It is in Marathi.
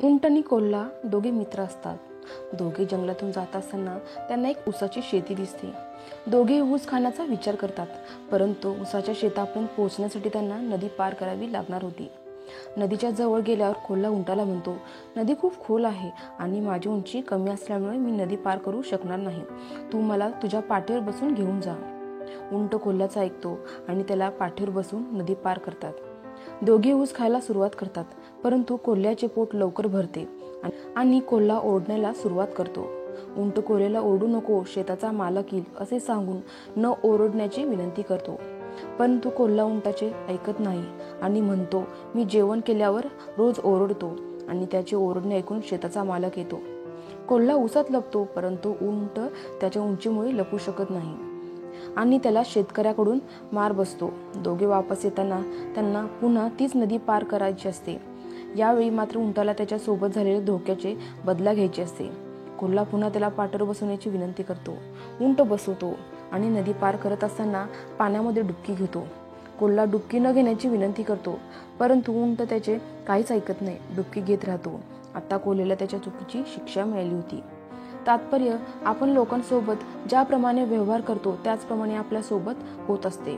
उंट आणि कोल्हा दोघे मित्र असतात. दोघे जंगलातून जात असताना त्यांना एक ऊसाची शेती दिसते. दोघे ऊस खाण्याचा विचार करतात, परंतु ऊसाच्या शेतापर्यंत पोहोचण्यासाठी त्यांना नदी पार करावी लागणार होती. नदीच्या जवळ गेल्यावर कोल्हा उंटाला म्हणतो, नदी खूप खोल आहे आणि माझी उंची कमी असल्यामुळे मी नदी पार करू शकणार नाही. तू मला तुझ्या पाठीवर बसून घेऊन जा. उंट कोल्ह्याचं ऐकतो आणि त्याला पाठीवर बसून नदी पार करतात. दोघे ऊस खायला सुरुवात करतात, परंतु कोल्ह्याचे पोट लवकर भरते आणि कोल्हा ओरडण्याला सुरुवात करतो. उंट कोल्ह्याला ओरडू नको, शेताचा मालक येईल असे सांगून न ओरडण्याची विनंती करतो. परंतु कोल्हा उंटाचे ऐकत नाही आणि म्हणतो, मी जेवण केल्यावर रोज ओरडतो आणि त्याचे ओरडणे ऐकून शेताचा मालक येतो. कोल्हा उसात लपतो, परंतु उंट त्याच्या उंचीमुळे लपू शकत नाही आणि त्याला शेतकऱ्याकडून मार बसतो. दोघे वापस येताना त्यांना पुन्हा तीच नदी पार करायची असते. यावेळी मात्र उंटाला त्याच्या सोबत झालेल्या धोक्याचे बदला घ्यायची असते. कोल्हा पुन्हा त्याला पाठीवर बसवण्याची विनंती करतो. उंट बसवतो आणि नदी पार करत असताना पाण्यामध्ये डुबकी घेतो. कोल्हा डुबकी न घेण्याची विनंती करतो, परंतु उंट त्याचे काहीच ऐकत नाही, डुबकी घेत राहतो. आता कोल्ह्याला त्याच्या चुकीची शिक्षा मिळाली होती. तात्पर्य, आपण लोकांसोबत ज्याप्रमाणे व्यवहार करतो त्याचप्रमाणे आपल्या सोबत होत असते.